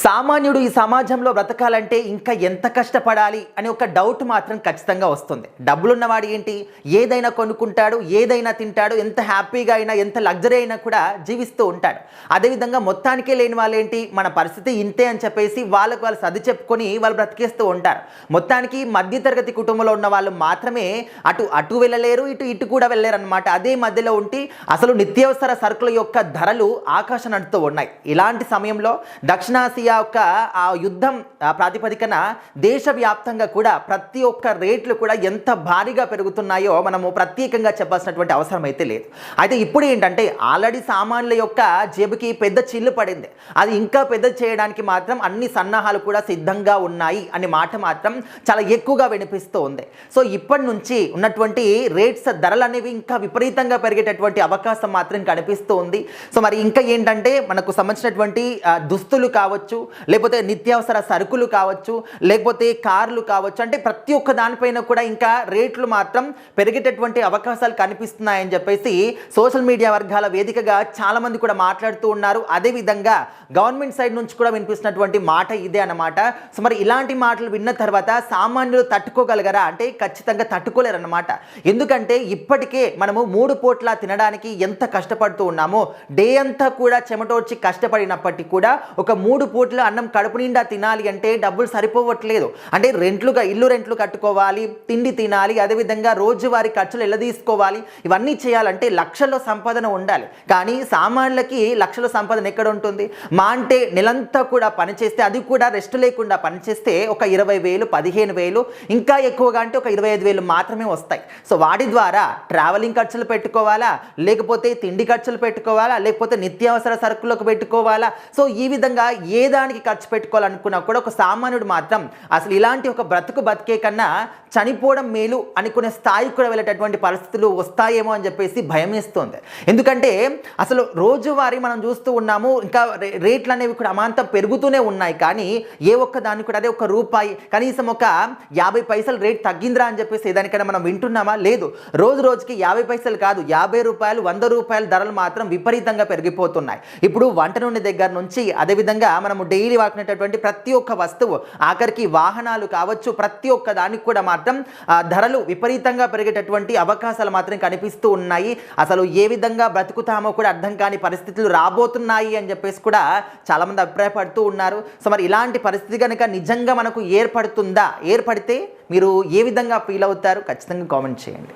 సామాన్యుడు ఈ సమాజంలో బ్రతకాలంటే ఇంకా ఎంత కష్టపడాలి అని ఒక డౌట్ మాత్రం ఖచ్చితంగా వస్తుంది. డబ్బులున్నవాడు ఏంటి, ఏదైనా కొనుక్కుంటాడు, ఏదైనా తింటాడు, ఎంత హ్యాపీగా అయినా ఎంత లగ్జరీ అయినా కూడా జీవిస్తూ ఉంటాడు. అదేవిధంగా మొత్తానికే లేని వాళ్ళు ఏంటి, మన పరిస్థితి ఇంతే అని చెప్పేసి వాళ్ళకు వాళ్ళు సర్ది చెప్పుకొని వాళ్ళు బ్రతికేస్తూ ఉంటారు. మొత్తానికి మధ్యతరగతి కుటుంబంలో ఉన్న వాళ్ళు మాత్రమే అటు వెళ్ళలేరు, ఇటు కూడా వెళ్ళలేరు అనమాట. అదే మధ్యలో ఉండి అసలు నిత్యావసర సరుకుల యొక్క ధరలు ఆకాశం అంటుతూ ఉన్నాయి. ఇలాంటి సమయంలో దక్షిణాసియా యొక్క ఆ యుద్ధం ప్రాతిపదికన దేశవ్యాప్తంగా కూడా ప్రతి ఒక్క రేట్లు కూడా ఎంత భారీగా పెరుగుతున్నాయో మనము ప్రత్యేకంగా చెప్పాల్సినటువంటి అవసరం అయితే లేదు. అయితే ఇప్పుడు ఏంటంటే ఆల్రెడీ సామాన్యుల యొక్క జేబుకి పెద్ద చిల్లు పడింది, అది ఇంకా పెద్ద చేయడానికి మాత్రం అన్ని సన్నాహాలు కూడా సిద్ధంగా ఉన్నాయి అనే మాట మాత్రం చాలా ఎక్కువగా వినిపిస్తూ ఉంది. సో ఇప్పటి నుంచి ఉన్నటువంటి రేట్స్ ధరలు అనేవి ఇంకా విపరీతంగా పెరిగేటటువంటి అవకాశం మాత్రం కనిపిస్తూ ఉంది. సో మరి ఇంకా ఏంటంటే మనకు సంబంధించినటువంటి దుస్తులు కావచ్చు, లేకపోతే నిత్యావసర సరుకులు కావచ్చు, లేకపోతే కార్లు కావచ్చు, అంటే ప్రతి ఒక్క దానిపైన కూడా ఇంకా రేట్లు మాత్రం పెరిగేటటువంటి అవకాశాలు కనిపిస్తున్నాయని చెప్పేసి సోషల్ మీడియా వర్గాల వేదికగా చాలామంది కూడా మాట్లాడుతూ ఉన్నారు. అదేవిధంగా గవర్నమెంట్ సైడ్ నుంచి కూడా వినిపిస్తున్నటువంటి మాట ఇదే అన్నమాట. సో మరి ఇలాంటి మాటలు విన్న తర్వాత సామాన్యులు తట్టుకోగలగరా అంటే ఖచ్చితంగా తట్టుకోలేరు అన్నమాట. ఎందుకంటే ఇప్పటికే మనము 3 పూట్ల తినడానికి ఎంత కష్టపడుతూ ఉన్నామో, డే అంతా కూడా చెమటోడ్చి కష్టపడినప్పటికీ కూడా ఒక 3 పూట్ల అన్నం కడుపు నిండా తినాలి అంటే డబ్బులు సరిపోవట్లేదు. అంటే ఇల్లు రెంట్లు కట్టుకోవాలి, తిండి తినాలి, అదేవిధంగా రోజువారీ ఖర్చులు ఎలా తీసుకోవాలి, ఇవన్నీ చేయాలంటే లక్షల్లో సంపాదన ఉండాలి. కానీ సామాన్యులకి లక్షల సంపాదన ఎక్కడ ఉంటుంది? మా అంటే నెలంతా కూడా పనిచేస్తే, అది కూడా రెస్ట్ లేకుండా పనిచేస్తే ఒక 20,000, 15,000, ఇంకా ఎక్కువగా అంటే ఒక 25,000 మాత్రమే వస్తాయి. సో వాటి ద్వారా ట్రావెలింగ్ ఖర్చులు పెట్టుకోవాలా, లేకపోతే తిండి ఖర్చులు పెట్టుకోవాలా, లేకపోతే నిత్యావసర సరుకులకు పెట్టుకోవాలా. సో ఈ విధంగా ఏ దానికి ఖర్చు పెట్టుకోవాలనుకున్నా కూడా ఒక సామాన్యుడు మాత్రం అసలు ఇలాంటి ఒక బతికే కన్నా చనిపోవడం మేలు అనుకునే స్థాయికి కూడా వెళ్ళేటటువంటి పరిస్థితులు వస్తాయేమో అని చెప్పేసి భయం వేస్తుంది. ఎందుకంటే అసలు రోజువారీ మనం చూస్తూ ఉన్నాము, ఇంకా రేట్లు అనేవి కూడా అమాంతం పెరుగుతూనే ఉన్నాయి. కానీ ఏ ఒక్క దానికి కూడా అదే ఒక రూపాయి, కనీసం ఒక 50 పైసలు రేట్ తగ్గిందిరా అని చెప్పేసి ఏదానికైనా మనం వింటున్నామా? లేదు. రోజుకి 50 పైసలు కాదు, 50 రూపాయలు, 100 రూపాయల ధరలు మాత్రం విపరీతంగా పెరిగిపోతున్నాయి. ఇప్పుడు వంట నూనె దగ్గర నుంచి అదేవిధంగా మనము డైలీ వాడినటువంటి ప్రతి ఒక్క వస్తువు, ఆఖరికి వాహనాలు కావచ్చు, ప్రతి ఒక్క దానికి కూడా మాత్రం ధరలు విపరీతంగా పెరిగేటటువంటి అవకాశాలు మాత్రం కనిపిస్తూ ఉన్నాయి. అసలు ఏ విధంగా బ్రతుకుతామో కూడా అర్థం కాని పరిస్థితులు రాబోతున్నాయి అని చెప్పేసి కూడా చాలామంది అభిప్రాయపడుతూ ఉన్నారు. సో మరి ఇలాంటి పరిస్థితి కనుక నిజంగా మనకు ఏర్పడితే మీరు ఏ విధంగా ఫీల్ అవుతారు? ఖచ్చితంగా కామెంట్ చేయండి.